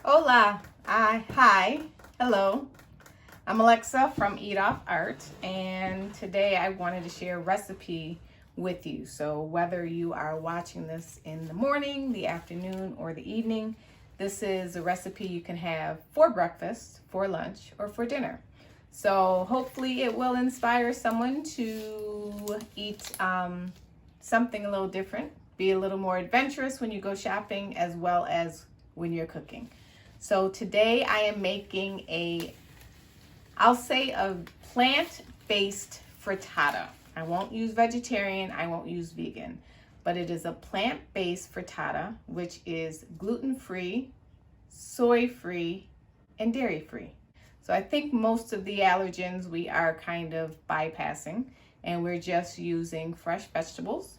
Hola, hi, hello. I'm Alexa from Eat Off Art, and today I wanted to share a recipe with you. So whether you are watching this in the morning, the afternoon, or the evening, this is a recipe you can have for breakfast, for lunch, or for dinner. So hopefully it will inspire someone to eat something a little different, be a little more adventurous when you go shopping as well as when you're cooking. So today I am making I'll say a plant-based frittata. I won't use vegetarian, I won't use vegan, but it is a plant-based frittata, which is gluten-free, soy-free, and dairy-free. So I think most of the allergens we are kind of bypassing, and we're just using fresh vegetables.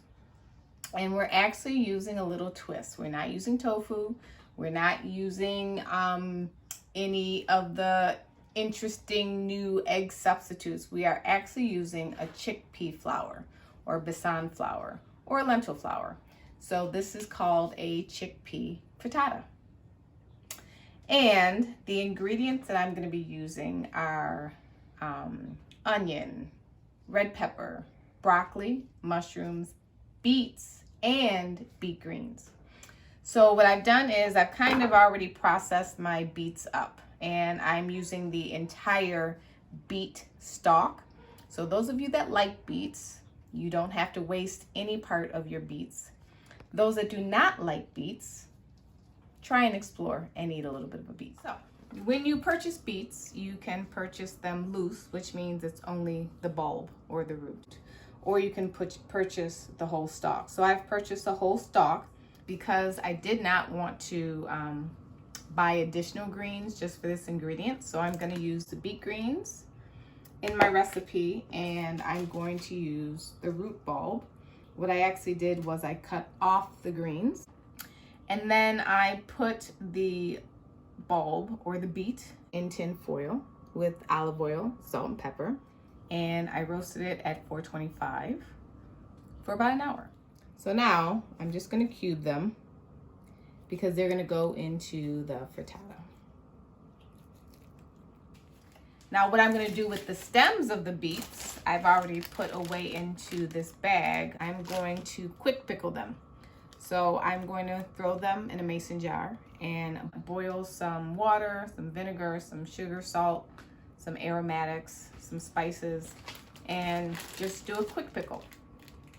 And we're actually using a little twist. We're not using tofu. We're not using any of the interesting new egg substitutes. We are actually using a chickpea flour or besan flour or lentil flour. So this is called a chickpea frittata. And the ingredients that I'm going to be using are onion, red pepper, broccoli, mushrooms, beets, and beet greens. So what I've done is I've kind of already processed my beets up, and I'm using the entire beet stalk. So those of you that like beets, you don't have to waste any part of your beets. Those that do not like beets, try and explore and eat a little bit of a beet. So when you purchase beets, you can purchase them loose, which means it's only the bulb or the root, or you can purchase the whole stalk. So I've purchased a whole stalk because I did not want to buy additional greens just for this ingredient. So I'm going to use the beet greens in my recipe, and I'm going to use the root bulb. What I actually did was I cut off the greens, and then I put the bulb or the beet in tin foil with olive oil, salt, and pepper, and I roasted it at 425 for about an hour. So now I'm just going to cube them because they're going to go into the frittata. Now what I'm going to do with the stems of the beets, I've already put away into this bag. I'm going to quick pickle them. So I'm going to throw them in a mason jar and boil some water, some vinegar, some sugar, salt, some aromatics, some spices, and just do a quick pickle.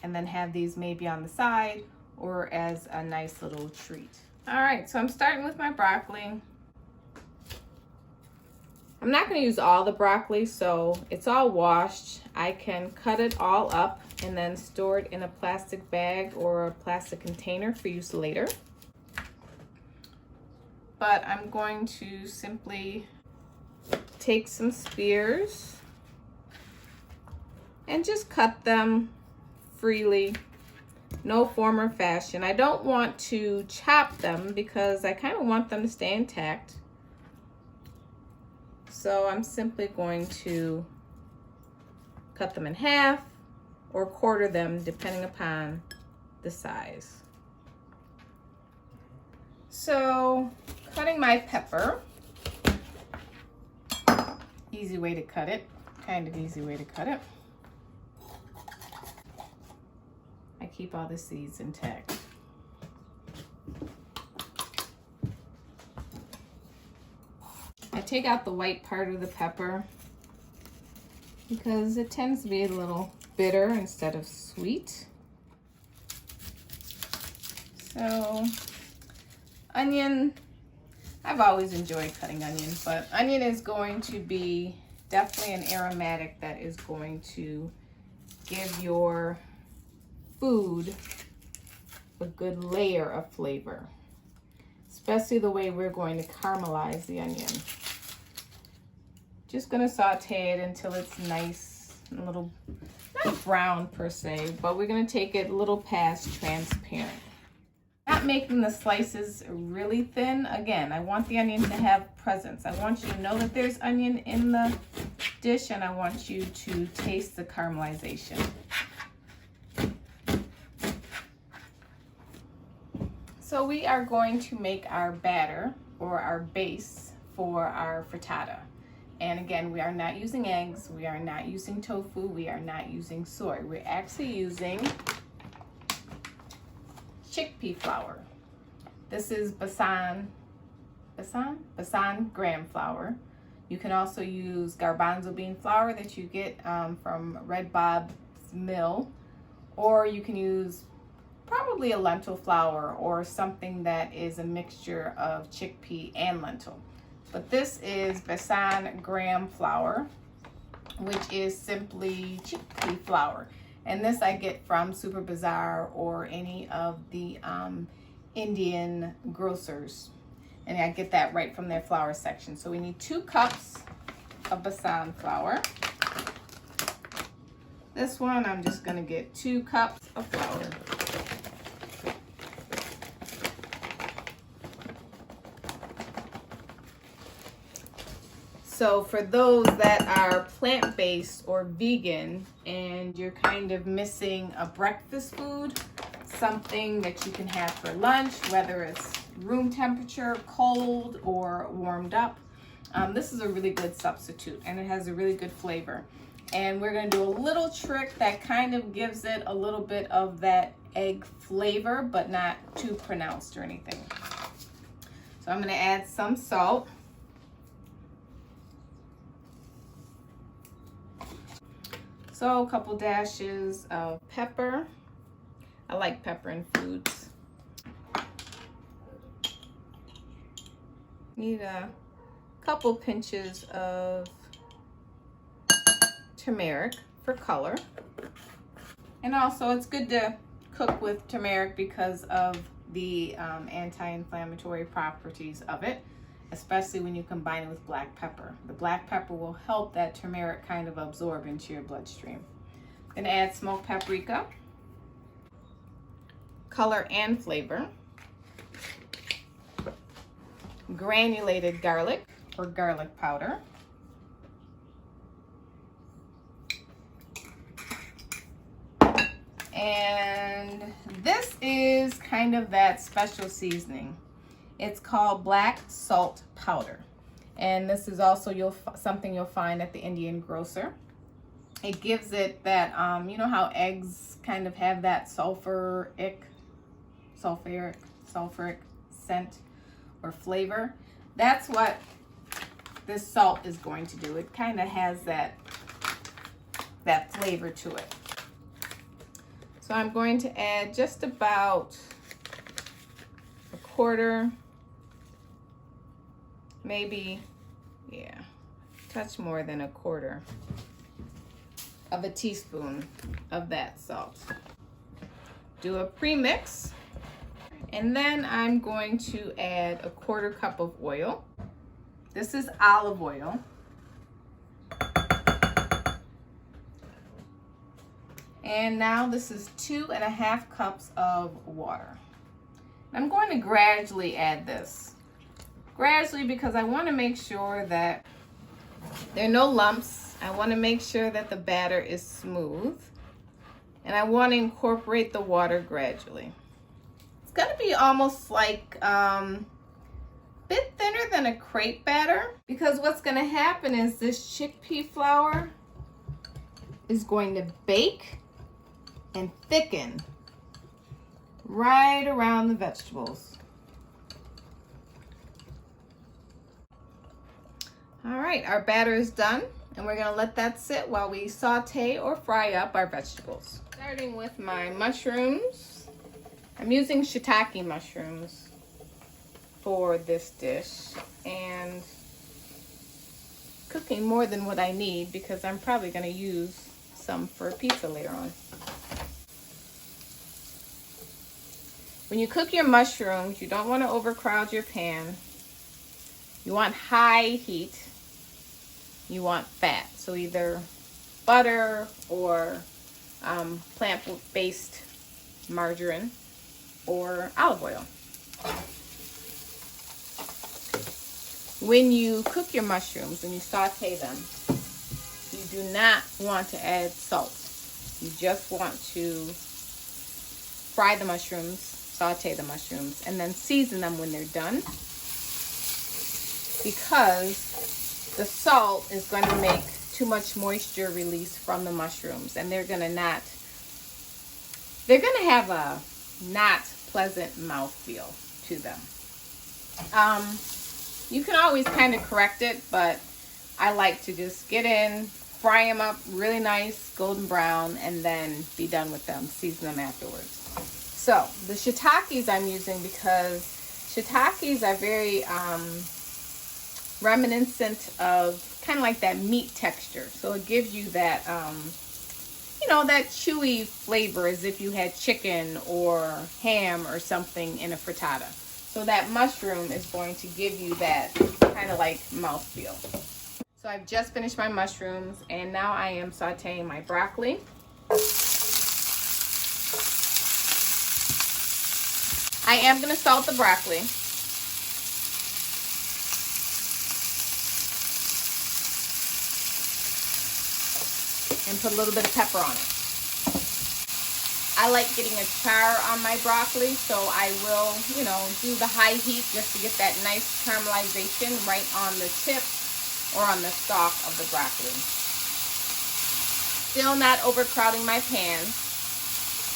And then have these maybe on the side or as a nice little treat. All right, so I'm starting with my broccoli. I'm not gonna use all the broccoli, so it's all washed. I can cut it all up and then store it in a plastic bag or a plastic container for use later. But I'm going to simply take some spears and just cut them freely, no form or fashion. I don't want to chop them because I kind of want them to stay intact. So I'm simply going to cut them in half or quarter them depending upon the size. So cutting my pepper, easy way to cut it, kind of easy way to cut it. I keep all the seeds intact. I take out the white part of the pepper because it tends to be a little bitter instead of sweet. So onion, I've always enjoyed cutting onion, but onion is going to be definitely an aromatic that is going to give your food a good layer of flavor, especially the way we're going to caramelize the onion. Just gonna saute it until it's nice and a little, not brown per se, but we're gonna take it a little past transparent. Not making the slices really thin. Again, I want the onion to have presence. I want you to know that there's onion in the dish, and I want you to taste the caramelization. So we are going to make our batter or our base for our frittata. And again, we are not using eggs, we are not using tofu, we are not using soy. We're actually using chickpea flour. This is Basan gram flour. You can also use garbanzo bean flour that you get from Red Bob's Mill, or you can use probably a lentil flour or something that is a mixture of chickpea and lentil. But this is Basan gram flour, which is simply chickpea flour. And this I get from Super Bazaar or any of the Indian grocers. And I get that right from their flour section. So we need 2 cups of Basan flour. This one, I'm just gonna get 2 cups of flour. So for those that are plant-based or vegan and you're kind of missing a breakfast food, something that you can have for lunch, whether it's room temperature, cold, or warmed up, this is a really good substitute and it has a really good flavor. And we're going to do a little trick that kind of gives it a little bit of that egg flavor, but not too pronounced or anything. So I'm going to add some salt. So a couple dashes of pepper. I like pepper in foods. Need a couple pinches of turmeric for color. And also it's good to cook with turmeric because of the anti-inflammatory properties of it, especially when you combine it with black pepper. The black pepper will help that turmeric kind of absorb into your bloodstream. Then add smoked paprika, color and flavor, granulated garlic or garlic powder, and this is kind of that special seasoning. It's called black salt powder, and this is also something you'll find at the Indian grocer. It gives it that, you know how eggs kind of have that sulfuric scent or flavor? That's what this salt is going to do. It kind of has that flavor to it. So I'm going to add just about a quarter, maybe, yeah, touch more than a quarter of a teaspoon of that salt. Do a pre-mix, and then I'm going to add a quarter cup of oil. This is olive oil. And now this is 2.5 cups of water. I'm going to gradually add this. Gradually, because I want to make sure that there are no lumps. I want to make sure that the batter is smooth. And I want to incorporate the water gradually. It's going to be almost like a bit thinner than a crepe batter, because what's going to happen is this chickpea flour is going to bake and thicken right around the vegetables. All right, our batter is done, and we're gonna let that sit while we saute or fry up our vegetables. Starting with my mushrooms. I'm using shiitake mushrooms for this dish, and cooking more than what I need because I'm probably gonna use some for pizza later on. When you cook your mushrooms, you don't want to overcrowd your pan. You want high heat. You want fat. So either butter or plant-based margarine or olive oil. When you cook your mushrooms, when you saute them, you do not want to add salt. You just want to fry the mushrooms, saute the mushrooms, and then season them when they're done. because the salt is going to make too much moisture release from the mushrooms, and they're going to have a not pleasant mouthfeel to them. You can always kind of correct it, but I like to just get in, fry them up really nice, golden brown, and then be done with them, season them afterwards. So the shiitakes I'm using because shiitakes are very reminiscent of kind of like that meat texture. So it gives you that, that chewy flavor as if you had chicken or ham or something in a frittata. So that mushroom is going to give you that kind of like mouthfeel. So I've just finished my mushrooms, and now I am sauteing my broccoli. I am going to salt the broccoli. And put a little bit of pepper on it. I like getting a char on my broccoli, so I will, do the high heat just to get that nice caramelization right on the tip or on the stalk of the broccoli. Still not overcrowding my pan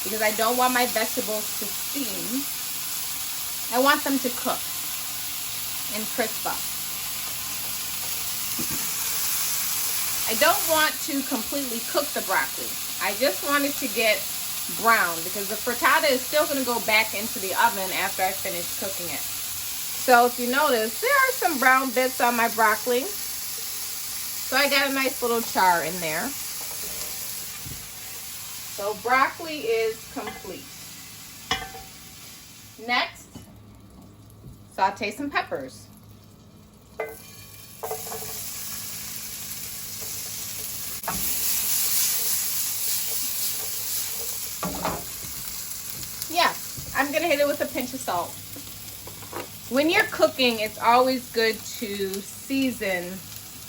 because I don't want my vegetables to steam. I want them to cook and crisp up. I don't want to completely cook the broccoli. I just want it to get brown because the frittata is still going to go back into the oven after I finish cooking it. So if you notice, there are some brown bits on my broccoli. So I got a nice little char in there. So broccoli is complete. Next, saute some peppers. I'm going to hit it with a pinch of salt. When you're cooking, it's always good to season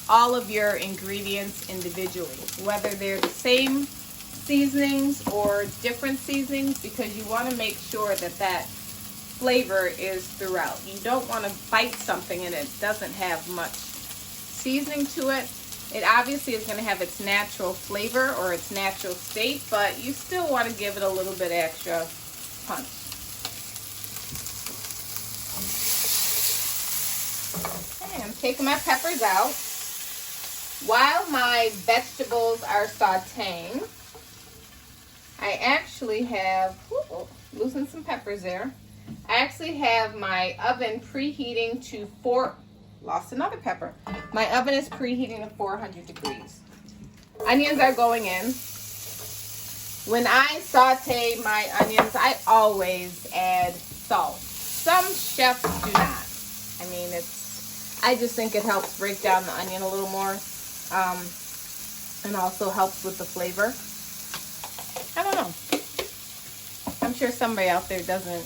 all of your ingredients individually, whether they're the same seasonings or different seasonings, because you want to make sure that that flavor is throughout. You don't want to bite something and it doesn't have much seasoning to it. It obviously is going to have its natural flavor or its natural state, but you still want to give it a little bit extra punch. Okay, I'm taking my peppers out. While my vegetables are sauteing, I actually have, losing some peppers there. I actually have my oven preheating to lost another pepper. My oven is preheating to 400 degrees. Onions are going in. When I saute my onions, I always add salt. Some chefs do not. I mean, I just think it helps break down the onion a little more, and also helps with the flavor. I don't know. I'm sure somebody out there doesn't,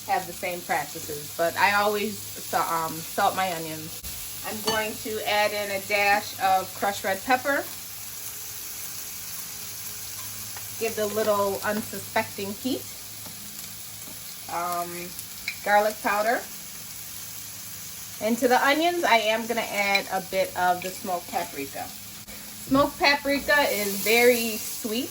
have the same practices, but I always salt my onions. I'm going to add in a dash of crushed red pepper. Give it a little unsuspecting heat. Garlic powder. And to the onions, I am going to add a bit of the smoked paprika. Smoked paprika is very sweet.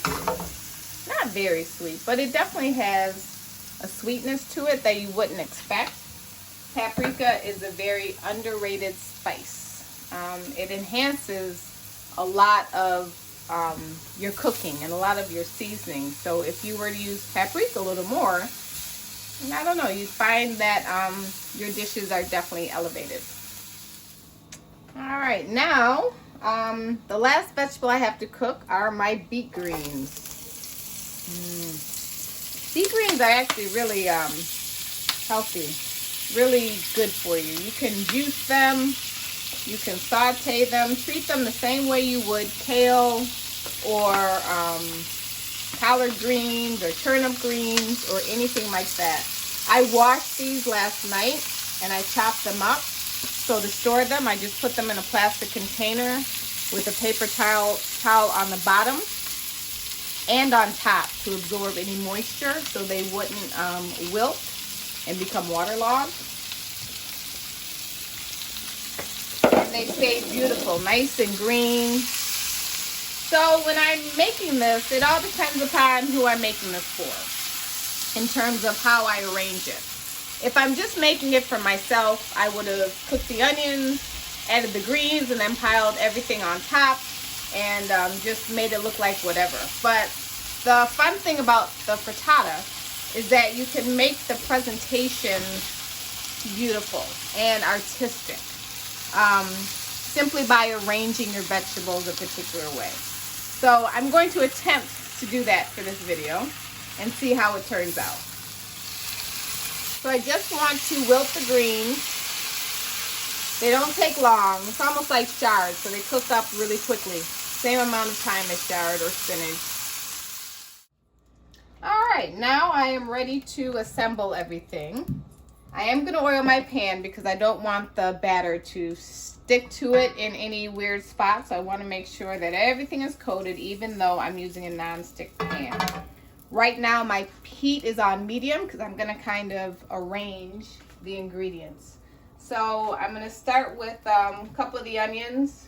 Not very sweet, but it definitely has a sweetness to it that you wouldn't expect. Paprika is a very underrated spice. It enhances a lot of your cooking and a lot of your seasoning. So if you were to use paprika a little more, I don't know, you'd find that your dishes are definitely elevated. All right, now the last vegetable I have to cook are my beet greens. Beet greens are actually really healthy, really good for you. You can juice them, you can saute them, treat them the same way you would kale or collard greens or turnip greens or anything like that. I washed these last night and I chopped them up. So to store them, I just put them in a plastic container with a paper towel on the bottom and on top to absorb any moisture so they wouldn't wilt and become waterlogged. they stay beautiful, nice and green. So when I'm making this, it all depends upon who I'm making this for in terms of how I arrange it. If I'm just making it for myself, I would have cooked the onions, added the greens, and then piled everything on top and just made it look like whatever. But the fun thing about the frittata is that you can make the presentation beautiful and artistic simply by arranging your vegetables a particular way. So I'm going to attempt to do that for this video and see how it turns out. So I just want to wilt the greens. They don't take long. It's almost like chard, so they cook up really quickly. Same amount of time as chard or spinach. All right, now I am ready to assemble everything. I am going to oil my pan because I don't want the batter to stick to it in any weird spots. I want to make sure that everything is coated, even though I'm using a non-stick pan. Right now my heat is on medium because I'm going to kind of arrange the ingredients. So I'm going to start with a couple of the onions.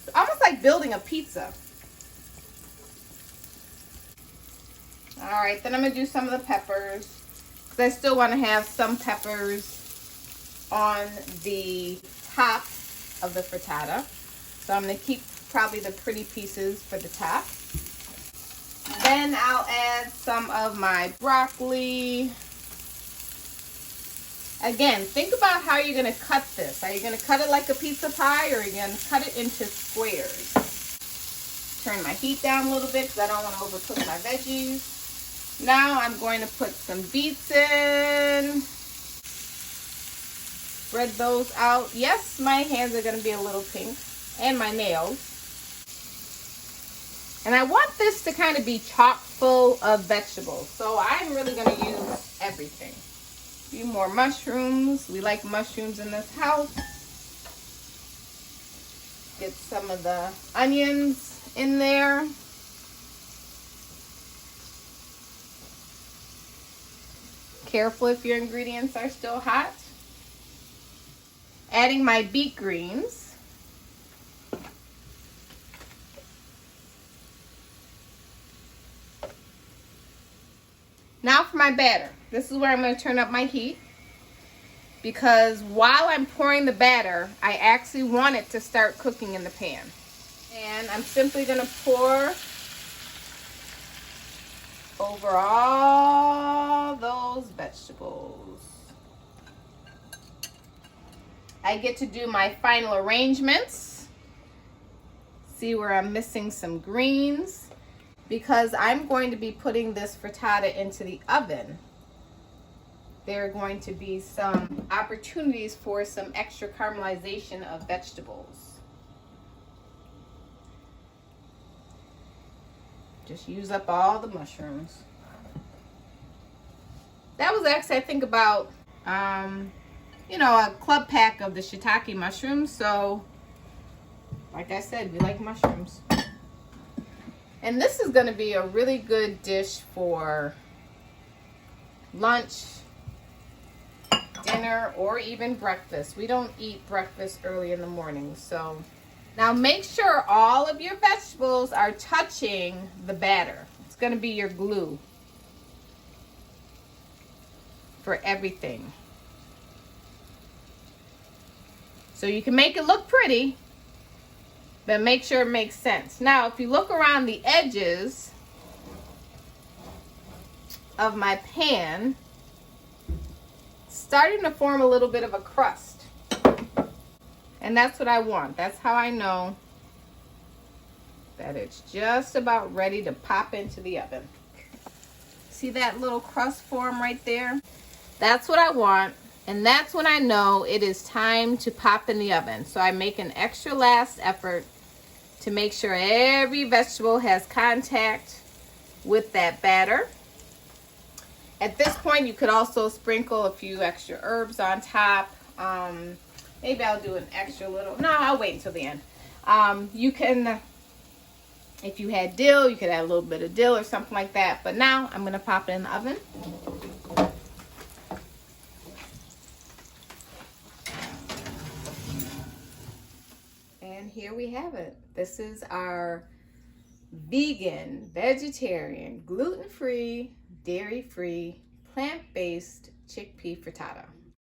It's almost like building a pizza. All right, then I'm going to do some of the peppers because I still want to have some peppers on the top of the frittata. So I'm going to keep probably the pretty pieces for the top. Then I'll add some of my broccoli. Again, think about how you're going to cut this. Are you going to cut it like a pizza pie, or are you going to cut it into squares? Turn my heat down a little bit because I don't want to overcook my veggies. Now I'm going to put some beets in. Spread those out. Yes, my hands are going to be a little pink, and my nails. And I want this to kind of be chock full of vegetables. So I'm really going to use everything. A few more mushrooms. We like mushrooms in this house. Get some of the onions in there. Careful if your ingredients are still hot. Adding my beet greens. Now for my batter. This is where I'm going to turn up my heat, because while I'm pouring the batter, I actually want it to start cooking in the pan. And I'm simply going to pour over all those vegetables. I get to do my final arrangements. See where I'm missing some greens. Because I'm going to be putting this frittata into the oven, there are going to be some opportunities for some extra caramelization of vegetables. Just use up all the mushrooms. That was actually, I think, about, a club pack of the shiitake mushrooms. So, like I said, we like mushrooms. And this is going to be a really good dish for lunch, dinner, or even breakfast. We don't eat breakfast early in the morning. So now make sure all of your vegetables are touching the batter. It's going to be your glue for everything. So you can make it look pretty, but make sure it makes sense. Now, if you look around the edges of my pan, it's starting to form a little bit of a crust. And that's what I want. That's how I know that it's just about ready to pop into the oven. See that little crust form right there? That's what I want. And that's when I know it is time to pop in the oven. So I make an extra last effort to make sure every vegetable has contact with that batter. At this point, you could also sprinkle a few extra herbs on top. Maybe I'll do an extra little, no, I'll wait until the end. You can, if you had dill, you could add a little bit of dill or something like that. But now I'm gonna pop it in the oven. here we have it. This is our vegan, vegetarian, gluten-free, dairy-free, plant-based chickpea frittata.